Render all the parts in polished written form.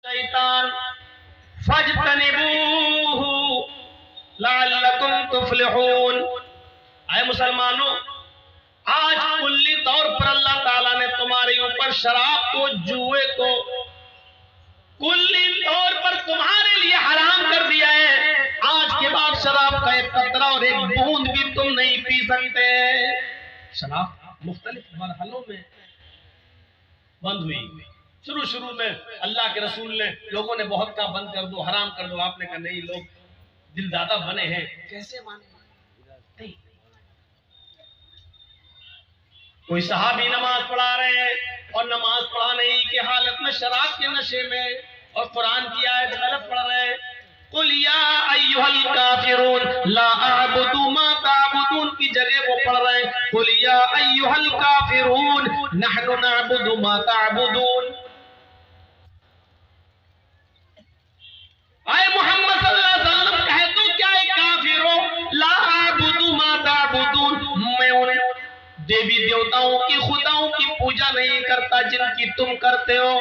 शैतान फज्तनिबूहु लअल्लकुम तुफ्लिहून। ऐ मुसलमानों, आज कुल्ली तौर पर अल्लाह ताला ने तुम्हारे ऊपर शराब को, जुए को कुल्ली तौर पर तुम्हारे लिए हराम कर दिया है। आज के बाद शराब का एक कतरा और एक बूंद भी तुम नहीं पी सकते। शराब मुख्तलिफ मरहलों में बंद हुई। शुरू में अल्लाह के रसूल ने, लोगों ने बहुत कहा बंद कर दो, हराम कर दो। आपने कहा नहीं, लोग दिलदादा बने हैं, कैसे माने नहीं। कोई सहाबी नमाज पढ़ा रहे हैं और नमाज पढ़ाने की हालत में शराब के नशे में और कुरान की आयत गलत पढ़ रहे हैं। कुल या अय्युहल काफिरून ला अअबुदु मा ताबुदून की जगह वो पढ़ रहे हैं कुल या अय्युहल काफिरून नहनु नअबुदु मा ताबुदून। आए मोहम्मद सल्लल्लाहु अलैहि वसल्लम कहे तो क्या है काफिरों, ला अअबुदु मा ताबुदून, मैं उन देवी देवताओं की, खुदाओं की पूजा नहीं करता जिनकी तुम करते हो।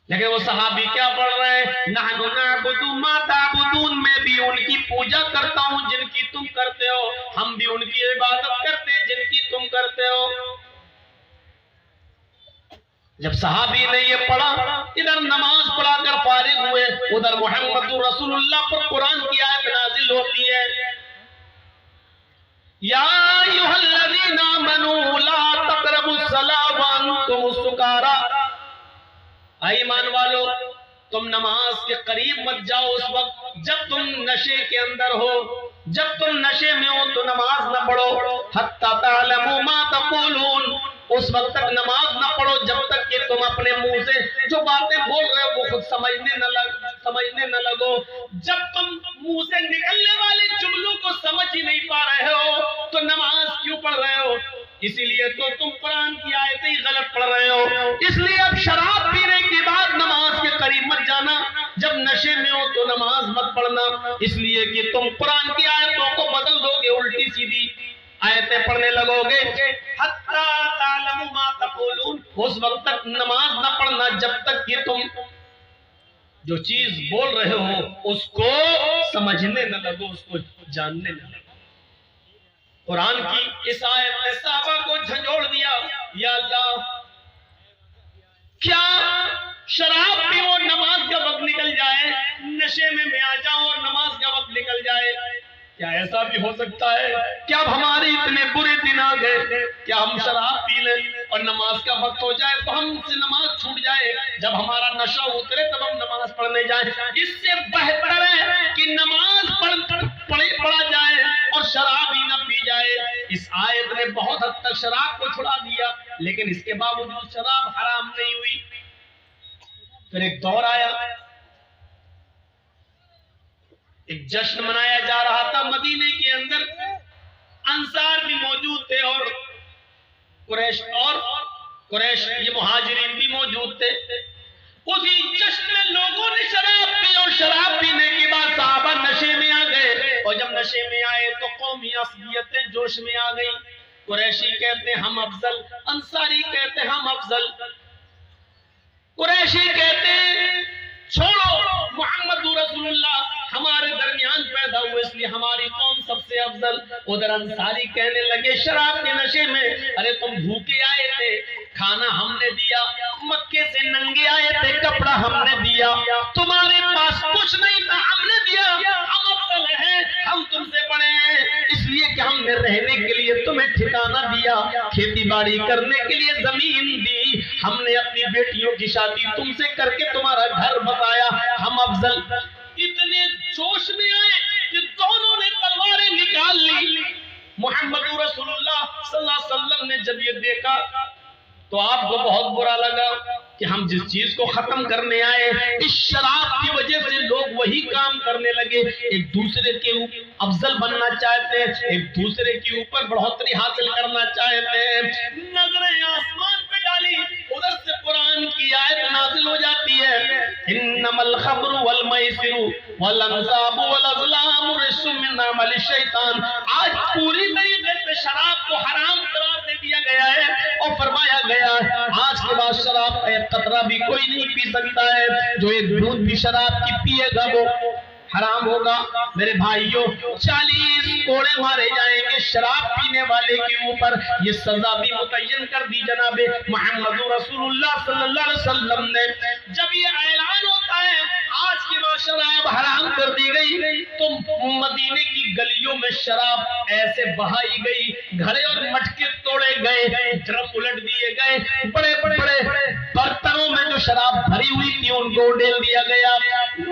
लेकिन वो सहाबी क्या पढ़ रहे हैं, नहनु नअबुदु मा ताबुदून, मैं भी उनकी पूजा करता हूं जिनकी तुम करते हो, हम भी उनकी इबादत करते हैं जिनकी तुम करते हो। जब सहाबी ने ये पढ़ा, इधर नमाज पढ़ाकर फारिग हुए, उधर मोहम्मद रसूलुल्लाह पर कुरान की आयत नाजिल होती है, या अय्युहल्लज़ीना आमनू ला तक़रबुस्सलाह व अंतुम सुकारा। ईमान वालो, तुम नमाज के करीब मत जाओ उस वक्त जब तुम नशे के अंदर हो। जब तुम नशे में हो तो नमाज न पढ़ो। हत्ता तालमू मा तक़ूलून, उस वक्त तक नमाज न पढ़ो जब तक कि तुम अपने मुंह से जो बातें बोल रहे हो वो खुद समझने न लगो। जब तुम मुंह से निकलने वाले जुमलों को समझ ही नहीं पा रहे हो तो नमाज क्यों पढ़ रहे हो? इसीलिए तो तुम कुरान की आयतें ही गलत पढ़ रहे हो। इसलिए अब शराब पीने के बाद नमाज के करीब मत जाना, जब नशे में हो तो नमाज मत पढ़ना, इसलिए कि तुम कुरान की आयतों को बदल दोगे, उल्टी सीधी आयतें पढ़ने लगोगे। हत्ता तालमू मा तक़ूलून, उस वक्त तक नमाज न पढ़ना जब तक कि तुम जो चीज बोल रहे हो उसको समझने न लगो, उसको जानने न लगो। कुरान की इस आयत ने साहबा को झंझोड़ दिया। या अल्लाह, क्या शराब पियो, नमाज का वक्त निकल जाए, नशे में मैं आ जाऊं और नमाज का वक्त निकल जाए? क्या ऐसा भी हो सकता है? क्या हमारे इतने बुरे दिन आ गए, क्या हम शराब पी लें और नमाज का वक्त हो जाए तो हमसे नमाज छूट जाए, जब हमारा नशा उतरे तब हम नमाज पढ़ने जाए? इससे बेहतर है कि नमाज पढ़ा जाए और शराब ही न पी जाए। इस आयत ने बहुत हद तक शराब को छुड़ा दिया, लेकिन इसके बावजूद शराब हराम नहीं हुई। फिर एक दौर आया, एक जश्न मनाया जा रहा था मदीने के अंदर, अंसार भी मौजूद थे और कुरैश ये मुहाजिरीन भी मौजूद थे। उसी जश्न में लोगों ने शराब पी और शराब पीने के बाद सहाबा नशे में आ गए, और जब नशे में आए तो कौमी असलियतें जोश में आ गई। कुरैशी कहते हम अफजल, अंसारी कहते हम अफजल। कुरैशी कहते छोड़ो, मोहम्मद रसूलुल्लाह हमारे दरमियान पैदा हुए इसलिए हमारी कौम सबसे अफजल। उधर अंसारी कहने लगे शराब के नशे में, अरे तुम भूखे आए थे, खाना हमने दिया, मक्के से नंगे आए थे, कपड़ा हमने दिया, तुम्हारे पास कुछ नहीं था, हमने दिया, हम अफजल हैं, हम तुमसे बड़े हैं, इसलिए कि हमने रहने के लिए तुम्हें ठिकाना दिया, खेती बाड़ी करने के लिए जमीन दी, हमने अपनी बेटियों की शादी तुमसे करके तुम्हारा घर बसाया, हम अफजल। इतने जोश में आए कि दोनों ने तलवारें निकाल ली। मोहम्मद रसूलुल्लाह सल्लल्लाहु अलैहि वसल्लम ने जब ये देखा तो आपको बहुत बुरा लगा कि हम जिस चीज को खत्म करने आए, इस शराब की वजह से लोग वही काम करने लगे, एक दूसरे के ऊपर अफजल बनना चाहते हैं, एक दूसरे के ऊपर बढ़ोतरी हासिल करना चाहते हैं। नजरें आसमान पे डाली, उधर से कुरान की आयत नाजिल हो जाती है, इन्नमल खमरु वल मैसिरु वल अंसाबु वल अज़लामु रिज्सुम मिन अमलि शैतान। आज पूरी तरीके से शराब को हराम करार दे दिया गया है और फरमाया गया है आज के बाद शराब का एक कतरा भी कोई नहीं पी सकता है। जो एक बूंद भी शराब की पिएगा वो हराम होगा। मेरे भाइयों 40 कोड़े मारे जाएंगे शराब पीने वाले के ऊपर। ये सजा भी मुतय्यन कर दी जनाबे मोहम्मद रसूलुल्लाह सल्लल्लाहु अलैहि वसल्लम ने। जब ये ऐलान होता है आज के बाद शराब हराम कर दी गई तो मदीने की गलियों में शराब ऐसे बहाई गई, घड़े और मटके तोड़े गए, ड्रम उलट दिए गए, बड़े बड़े बर्तनों में जो शराब भरी हुई थी उनको उड़ेल दिया गया।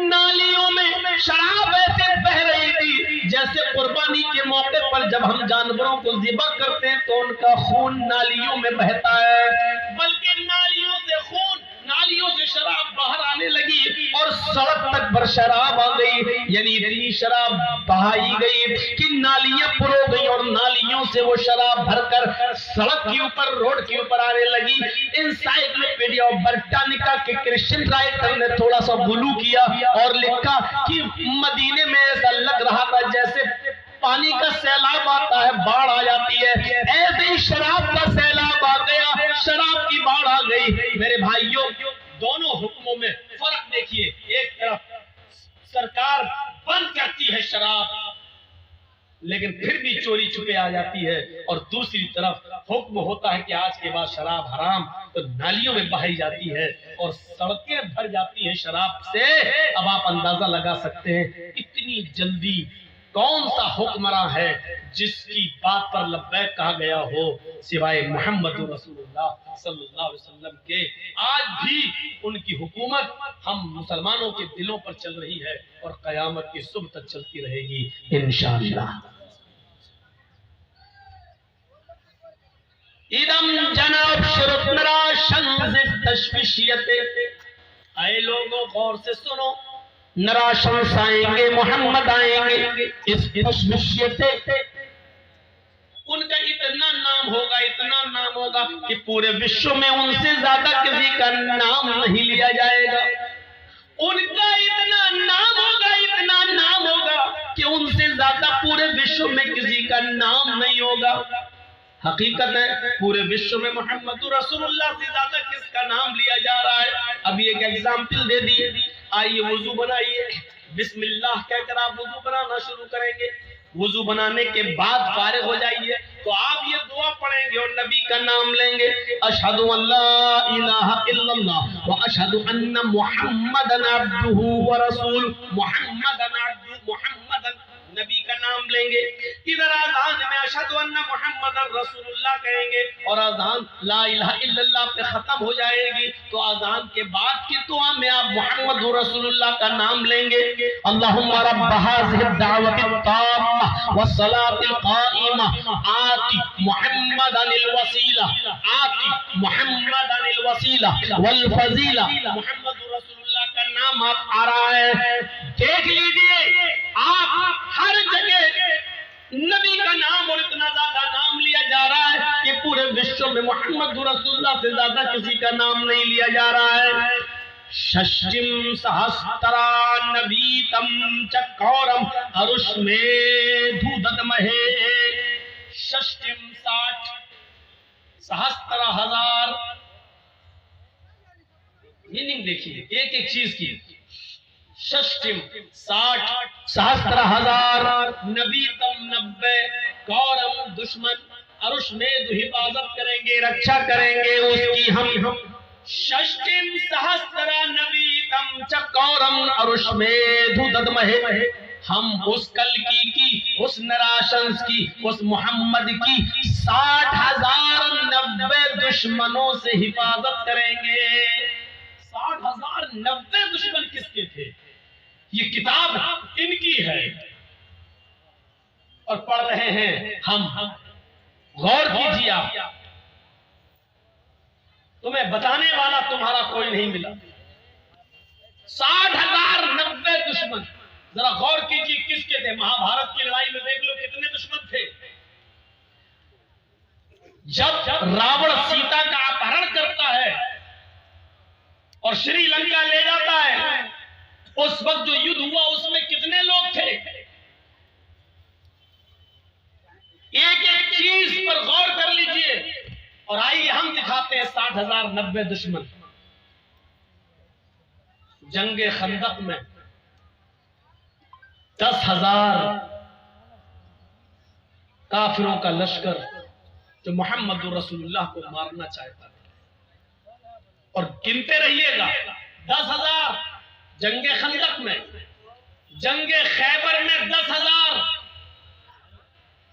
नालियों में शराब ऐसे बह रही थी जैसे कुर्बानी के मौके पर जब हम जानवरों को ज़िबा करते हैं तो उनका खून नालियों में बहता है, बल्कि नालियों से खून, नालियों से शराब बाहर आने लगी और सड़क तक भर शराब आ गई। यानी इतनी शराब बहाई गई कि नालियां पुरो गई और नालियों से वो शराब भरकर सड़क के ऊपर, रोड के ऊपर आने लगी। इंसाइक्लोपीडिया ब्रिटानिका के क्रिश्चियन राइटर ने थोड़ा सा गुलू किया और लिखा कि मदीने में ऐसा लग रहा था जैसे पानी का सैलाब आता है, बाढ़ आ जाती है, ऐसे ही शराब का सैलाब आ गया, शराब की बाढ़ आ गई। मेरे भाइयों दोनों हुक्मों में फर्क देखिए, एक तरफ सरकार बंद करती है शराब लेकिन फिर भी चोरी छुपे आ जाती है, और दूसरी तरफ हुक्म होता है कि आज के बाद शराब हराम, तो नालियों में बहाई जाती है और सड़कें भर जाती हैं शराब से। अब आप अंदाजा लगा सकते हैं इतनी जल्दी कौन सा हुक्मरान है जिसकी बात पर लब्बैक कहा गया हो सिवाय मोहम्मद रसूलुल्लाह सल्लल्लाहु अलैहि वसल्लम के। आज भी उनकी हुकूमत हम मुसलमानों के दिलों पर चल रही है और कयामत की सुबह तक चलती रहेगी इंशाअल्लाह। इदम जनाब शुरुतरा शंज़ तशविशियते, आए लोगों गौर से सुनो, नराशंस आएंगे, मोहम्मद आएंगे, इस तशविशियते उनका इतना नाम होगा, इतना नाम होगा कि पूरे विश्व में उनसे ज्यादा किसी का नाम नहीं लिया जाएगा। उनका इतना नाम होगा, इतना नाम होगा कि उनसे ज्यादा पूरे विश्व में किसी का नाम नहीं होगा। हकीकत है पूरे विश्व में मोहम्मद रसूलुल्लाह से ज्यादा किसका नाम लिया जा रहा है। अभी एक एग्जाम्पल दे दी। आइए वुजू बनाइए, बिस्मिल्लाह कहकर आप वुजू बनाना शुरू करेंगे। वुजू बनाने के बाद फारिग हो जाइए तो आप ये दुआ पढ़ेंगे और नबी का नाम लेंगे, अशहदु अल्ला इलाहा इल्लल्लाह व अशहदु अन्ना मुहम्मदन अब्दुहु व रसूल, मुहम्मदन नबी का नाम लेंगे। इधर आज़ान में अशहदु अन्ना मुहम्मदन रसूलुल्लाह कहेंगे और आज़ान ला इलाहा इल्लल्लाह पे खत्म हो जाएगी तो आज़ान के बाद की दुआ में आप मोहम्मद रसूलुल्लाह का नाम लेंगे। अल्लाहुम्मा रब्ब हाज़िहि दावति ताम्मा व सलातिल क़ाइमा आति मुहम्मदनिल वसीला, आति मुहम्मदनिल वसीला वल फजीला। मोहम्मद रसूलुल्लाह का नाम आप आ रहा है, देख लीजिए आप हर जगह नबी का नाम और इतना ज्यादा नाम लिया जा रहा है कि पूरे विश्व में मोहम्मद रसूलुल्लाह से ज्यादा किसी का नाम नहीं लिया जा रहा है। षष्टिम सहस्त्रा नबीतम चक्रम अरुष्मेधु ददमहे, षष्टिम 60, सहस्त्र 1000। मीनिंग देखिए एक एक चीज की। षष्टिम 60, सहस्त्र 1000, नबीतम 90, गौरम दुश्मन, अरुष्मेधु हिफाजत करेंगे, रक्षा करेंगे उसकी हम। षष्टिम सहस्त्र नबीतम चक्रम अरुष्मेधु ददमहे, हम उस कल्कि की, उस नराशंस की, उस मोहम्मद की 60,090 दुश्मनों से हिफाजत करेंगे। 60,000 90 दुश्मन किसके थे? ये किताब इनकी है और पढ़ रहे हैं हम। गौर कीजिए आप, तुम्हें बताने वाला तुम्हारा कोई नहीं मिला। 60,090 दुश्मन, जरा गौर कीजिए किसके थे। महाभारत की लड़ाई में देख लो कितने दुश्मन थे। जब रावण सीता का अपहरण करता है और श्रीलंका ले जाता है, उस वक्त जो युद्ध हुआ उसमें कितने लोग थे। एक एक चीज पर गौर कर लीजिए। और आइए हम दिखाते हैं 60,090 दुश्मन। जंगे खंदक में 10,000 काफिरों का लश्कर जो मोहम्मद रसूलुल्लाह को मारना चाहता था। और गिनते रहिएगा, 10,000 जंगे खंदक में, जंगे खैबर में 10,000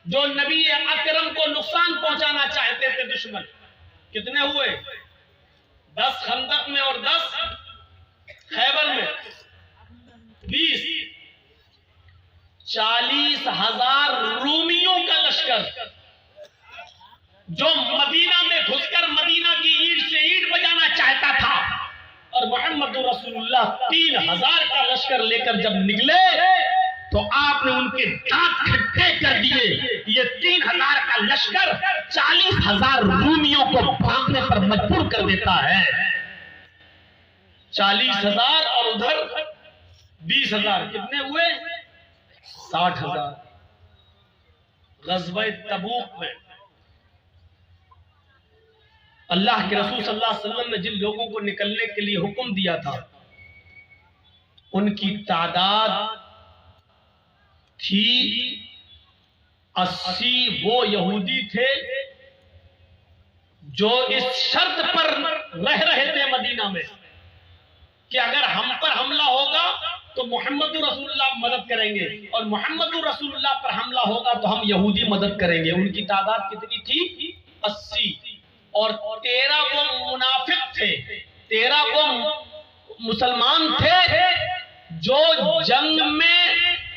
जो नबी अकरम को नुकसान पहुंचाना चाहते थे दुश्मन। कितने हुए? 10 खंदक में और 10 खैबर में, 20। 40,000 रूमियों का लश्कर जो मदीना में घुसकर मदीना की ईंट से ईंट बजाना चाहता था। और मोहम्मद रसूलुल्लाह 3,000 का लश्कर लेकर जब निकले तो आपने उनके दांत खट्टे कर दिए। ये 3,000 का लश्कर 40,000 रूमियों को भागने पर मजबूर कर देता है। 40,000 और उधर 20,000, कितने हुए? 60,000। ग़ज़वा तबूक में अल्लाह के रसूल सल्लल्लाहु अलैहि वसल्लम ने जिन लोगों को निकलने के लिए हुक्म दिया था उनकी तादाद थी 80। वो यहूदी थे जो इस शर्त पर रह रहे थे मदीना में कि अगर हम पर हमला होगा तो मोहम्मद रसूलुल्लाह मदद करेंगे, और मोहम्मद रसूलुल्लाह पर हमला होगा तो हम यहूदी मदद करेंगे। उनकी तादाद कितनी थी? 80। और 13 वो मुनाफिक थे, 13 वो मुसलमान थे जो जंग में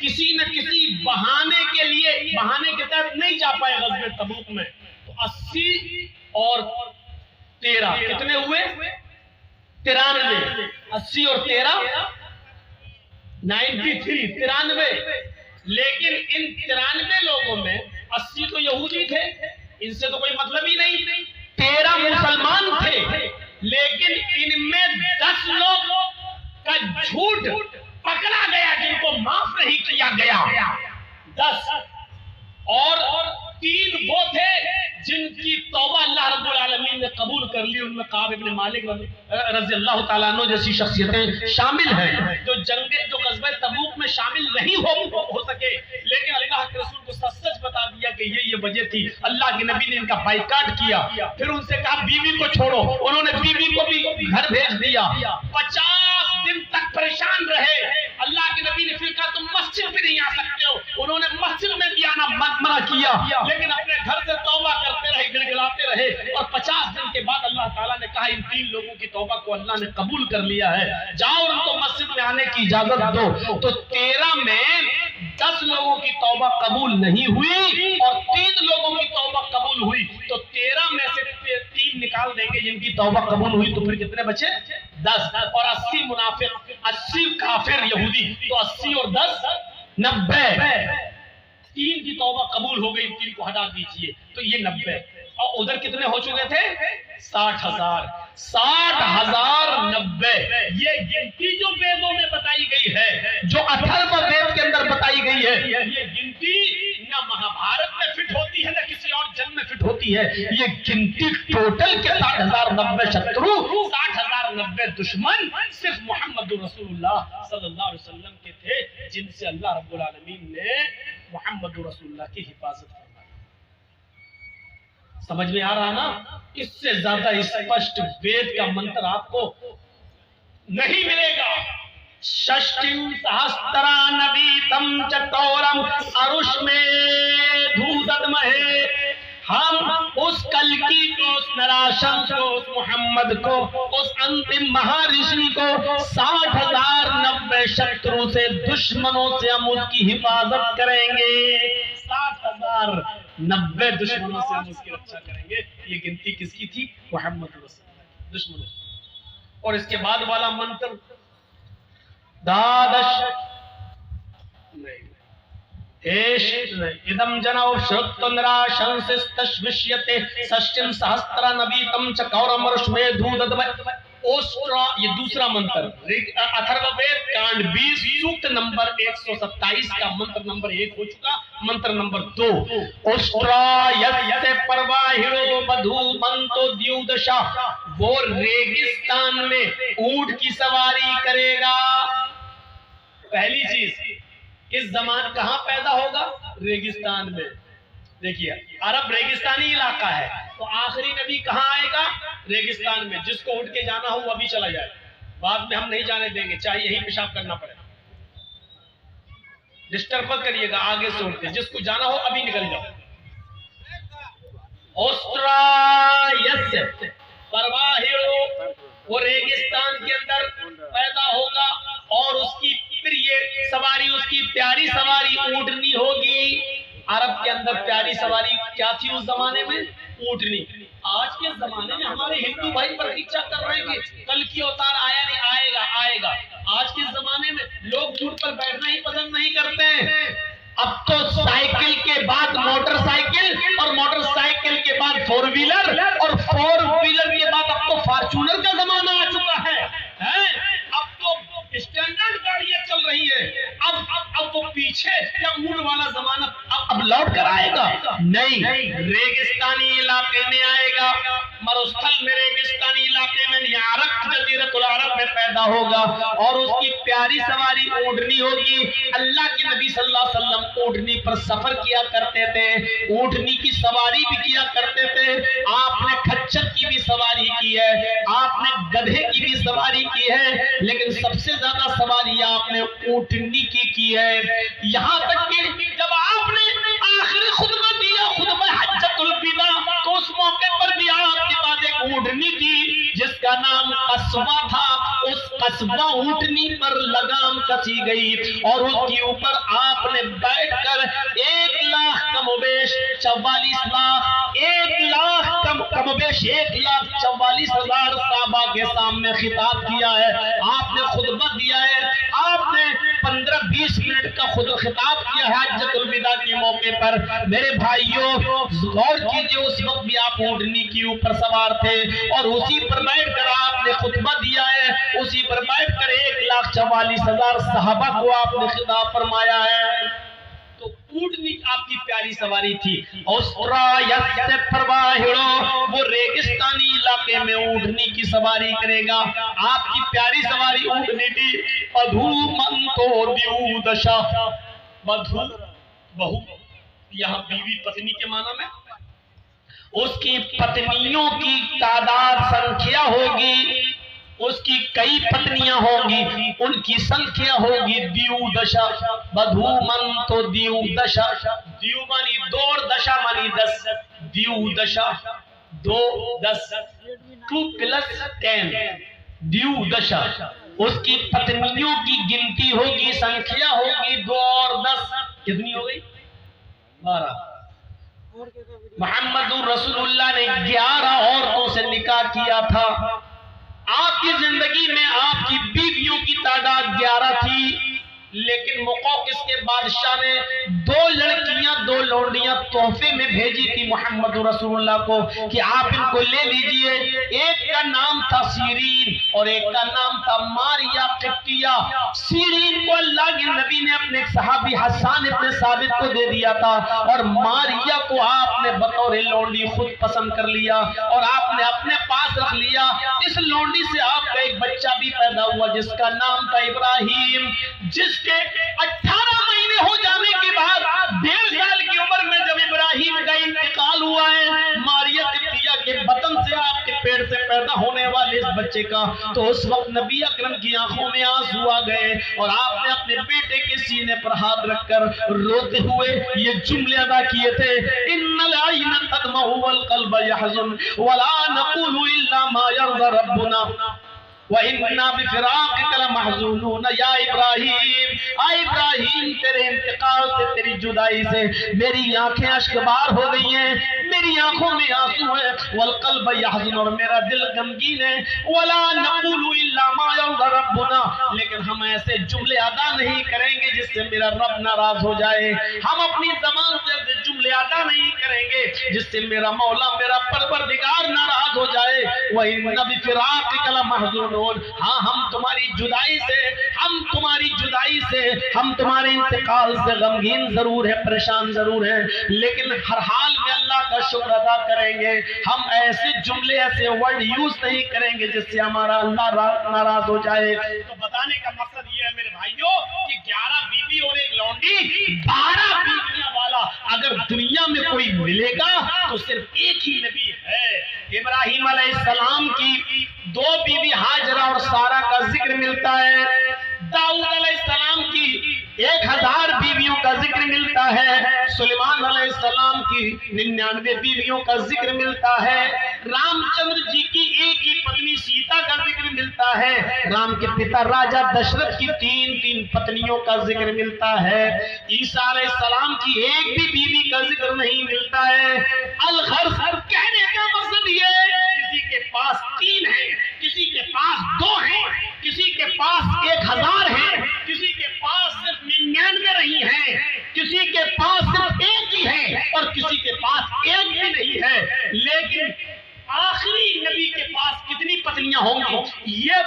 किसी न किसी बहाने के लिए, बहाने के तहत नहीं जा पाए ग़ज़वे तबूक में। तो 80 और 13 कितने हुए? 93। 80 और 13 93। लेकिन इन 93 लोगों में 80 तो यहूदी थे, इनसे तो कोई मतलब ही नहीं। 13 मुसलमान थे, लेकिन इनमें 10 लोग का झूठ पकड़ा गया जिनको माफ नहीं किया गया। 10 और 3 वो थे जिनकी तौबा अल्लाह रब्बुल आलमीन ने कबूल कर ली। उनमें काब इब्न मालिक रज़ी अल्लाह तआला अन्हु जैसी शख्सियतें शामिल हैं जो ग़ज़वा तबूक में शामिल नहीं हो सके, लेकिन अल्लाह के रसूल को सच बता दिया कि ये वजह थी। अल्लाह के नबी ने इनका बाइकाट किया। फिर उनसे कहा बीवी को छोड़ो, उन्होंने बीवी को भी घर भेज दिया। 50 दिन तक परेशान रहे। अल्लाह के नबी ने फिर कहा तुम मस्जिद भी नहीं आ सकते हो, उन्होंने मस्जिद में भी आना मना किया, लेकिन अपने घर से तौबा करते रहे, गिड़गिड़ाते रहे। और 50 दिन के बाद अल्लाह ताला ने कहा इन 3 लोगों की तौबा को अल्लाह ने कबूल कर लिया है, जाओ उनको मस्जिद में आने की इजाजत दो। तो 13 में 10 लोगों की तौबा कबूल नहीं हुई और 3 लोगों की तौबा कबूल हुई। तो 13 में से 3 निकाल देंगे जिनकी तौबा कबूल हुई, तो फिर कितने बचे? 10। और 80 मुनाफिक, 80 काफिर यहूदी, तो 80 और 10 90। 3 की तौबा कबूल हो गई, 3 को हटा दीजिए, तो ये 90। और उधर कितने हो चुके थे? 60,000। 60,090 ये गिनती जो वेदों में बताई गई है, जो अथर्व वेद के अंदर बताई गई है, ये गिनती ना महाभारत में फिट होती है ना किसी और जन्म में फिट होती है। ये गिनती टोटल के 60,090 शत्रु, 60,090 दुश्मन सिर्फ मोहम्मद रसूलुल्लाह सल्लल्लाहु अलैहि वसल्लम के थे, जिनसे अल्लाह रब्बुल आलमीन ने मोहम्मद रसूलुल्लाह की हिफाजत करवाई। समझ में आ रहा ना? इससे ज्यादा स्पष्ट वेद का मंत्र आपको नहीं मिलेगा। षष्टिं सहस्त्रा नवीतम चतौरम अरुष्मेधुदद्महे। हम उस कल्कि को, उस नराशंस को, उस मोहम्मद को, उस अंतिम महर्षि को 60,090 शत्रु से, दुश्मनों से हम उसकी हिफाजत करेंगे। 60,090 दुश्मनों से हम उसकी रक्षा करेंगे। ये गिनती किसकी थी? मोहम्मद रसूलुल्लाह दुश्मनों। और इसके बाद वाला मंत्र द्वादश इदम जनौ श्रुत्वनराशंसिस्तश्विष्यते षष्टिं सहस्त्रनवीतं च कौरमरुष्मेधुदद्महे। ओस्ट्रा, ये दूसरा मंत्र, अथर्ववेद कांड 20 सूक्त नंबर 127 का मंत्र नंबर 1 हो चुका। मंत्र नंबर 2, ओस्ट्रायस्य परवाहिरो बधूमन्तो द्युदशा, वो रेगिस्तान में ऊंट की सवारी करेगा। पहली चीज, इस जमान कहां पैदा होगा? रेगिस्तान में। देखिए अरब रेगिस्तानी इलाका है, तो आखिरी नबी कहां आएगा? रेगिस्तान में। जिसको उठ के जाना हो वो अभी चला जाए, बाद में हम नहीं जाने देंगे, चाहे यही पेशाब करना पड़े। डिस्टर्ब मत करिएगा, आगे से उठते, जिसको जाना हो अभी निकल जाओ। ओस्ट्रायस्य परवाहिरो, वो रेगिस्तान के अंदर पैदा होगा और उसकी प्रिय सवारी, उसकी प्यारी सवारी ऊंटनी होगी। अरब के अंदर प्यारी सवारी क्या थी उस जमाने में? ऊंटनी। आज के जमाने में हमारे हिंदू भाई प्रतीक्षा कर रहे हैं कि कल की अवतार आया नहीं, आएगा आएगा। आज के जमाने में लोग ऊंट पर बैठना ही पसंद नहीं करते हैं। अब तो साइकिल के बाद मोटरसाइकिल और मोटरसाइकिल के बाद 4 व्हीलर और 4 व्हीलर के बाद अब तो फॉर्च्यूनर का जमाना आ चुका है। अब तो स्टैंडर्ड गाड़ियां चल रही है। अब वो पीछे क्या ऊंट वाला जमाना अब लौट कर आएगा? नहीं, रेगिस्तानी इलाके में आएगा। मरुस्थल में, रेगिस्तानी इलाके में, अरब जजीरतुल अरब में पैदा होगा और उसकी प्यारी सवारी ऊंटनी होगी। अल्लाह के नबी सल्लल्लाहु अलैहि वसल्लम ऊंटनी पर सफर किया करते थे, ऊंटनी की सवारी भी किया करते थे। आपने खच्चर की भी सवारी की है, आपने गधे की भी सवारी की है, लेकिन सबसे ज्यादा सवारी आपने ऊंटनी की है। यहाँ तक कि जब आपने आखिरी खुतबा दिया, खुतबा हज्जतुल विदा, तो उस मौके पर भी आपके पास एक ऊंटनी थी जिसका नाम कस्बा था। उस कस्बा ऊंटनी पर लगाम कसी गई और उसके ऊपर आपने बैठकर 1,44,000 1,44,000 साहबा के सामने खिताब किया है। आपने खुतबा दिया है, आपने 15-20 मिनट का खुद खिताब किया है हज्जतुल विदा के मौके पर। मेरे भाइयों गौर कीजिए, उस वक्त भी आप ऊंटनी के ऊपर सवार थे और उसी पर बैठकर आपने खुतबा दिया है। उसी पर बैठकर 1,44,000 साहबा को आपने खिताब फरमाया है। तो ऊंटनी आपकी प्यारी सवारी थी। ओस्ट्रायस्य परवाहिरो, वो रेगिस्तानी इलाके में ऊंटनी की सवारी करेगा। आपकी प्यारी सवारी ऊंटनी थी। बधूमन्तो द्युदशा, बधू बहू, यहाँ बीवी पत्नी के माना में। उसकी पत्नियों की तादाद संख्या होगी, उसकी कई पत्नियां होंगी, उनकी संख्या होगी द्युदशा। बधूमन्तो द्युदशा, द्यु मानी 2 और दशा मानी 10, द्युदशा 2 10, 2 + 10 द्युदशा। उसकी पत्नियों की गिनती होगी, संख्या होगी 2 और 10, कितनी हो गई? 12। मोहम्मद रसूलुल्लाह ने 11 औरतों से निकाह किया था। आपकी जिंदगी में आपकी बीवियों की तादाद 11 थी, लेकिन मुक़ौक़िस के बादशाह ने 2 लड़कियां, 2 लौंडियां तोहफे में भेजी थी मोहम्मद रसूलुल्लाह को कि आप इनको ले लीजिए। एक का नाम था सीरीन और एक का नाम था मारिया किप्तिया। सीरीन को अल्लाह के नबी ने अपने सहाबी हसन इब्न साबित को दे दिया था और मारिया को आपने बतौर लौंडी खुद पसंद कर लिया और आपने अपने पास रख लिया। इस लौंडी से आपका एक बच्चा भी पैदा हुआ जिसका नाम था इब्राहिम, जिसके 18 महीने हो जाने के बाद 1.5 साल की उम्र में जब इब्राहिम का इंतकाल हुआ है मारिया किप्तिया के बतन से, आपके पेट से पैदा होने वाले इस बच्चे का, तो उस वक्त नबी अकरम की आंखों में आंसू आ गए और आपने अपने बेटे के सीने पर हाथ रखकर रोते हुए ये जुमले अदा किए थे, इन्नल आइना तदमउ वल क़ल्ब यहज़न वला नक़ूलु इल्ला मा यर्ज़ा रब्बुना व इन्ना बिफ़िराक़िका लमहज़ूनून। या इब्राहिम, आ इब्राहिम, तेरे इंतकाल से, तेरी जुदाई से मेरी आंखें अश्कबार हो गई हैं, मेरी आंखों में आंसू है। वल क़ल्ब यहज़न, और मेरा दिल गमगीन है। वला नक़ूलु इल्ला मा यर्ज़ा रब्बुना, लेकिन हम ऐसे जुमले अदा नहीं करेंगे जिससे मेरा रब नाराज हो जाए। हम अपनी ज़बान से जुमले जुमले अदा नहीं करेंगे जिससे मेरा मौला मेरा परवरदिगार नाराज हो जाए। वही नबी फिराक़िका महज़ूनून, हाँ हम तुम्हारी जुदाई से हम तुम्हारे इंतकाल से गमगीन जरूर है, परेशान जरूर है, लेकिन हर हाल में अल्लाह का शुक्र अदा करेंगे। हम ऐसे जुमले ऐसे वर्ड यूज नहीं करेंगे जिससे हमारा अल्लाह नाराज हो जाए। तो बताने का मकसद ये है मेरे भाइयों कि 11 बीवी और एक लौंडी 12 बीवियां वाला अगर दुनिया में कोई मिलेगा तो सिर्फ एक ही नबी है। इब्राहिम अलैहिस्सलाम की 2 बीवी हाजरा और सारा का जिक्र मिलता है। दाऊद अलैहिस्सलाम की 1000 बीवियों का जिक्र मिलता है। सुलेमान अलैहिस्सलाम की 99 बीवियों का जिक्र मिलता है। रामचंद्र जी की एक ही पत्नी सीता का जिक्र मिलता है। राम के पिता राजा दशरथ की 3 पत्नियों का जिक्र मिलता है। ईसा अलैहिस्सलाम की एक भी बीवी का जिक्र नहीं मिलता है। अल-गर्ज़ कहने का मकसद ये किसी के पास 3 है, किसी के पास 2 है, किसी के पास 1000 है, किसी के पास सिर्फ 99 नहीं है, किसी के पास सिर्फ एक ही है और किसी के पास एक भी नहीं है। लेकिन आखिरी नबी के पास कितनी पत्नियां होंगी ये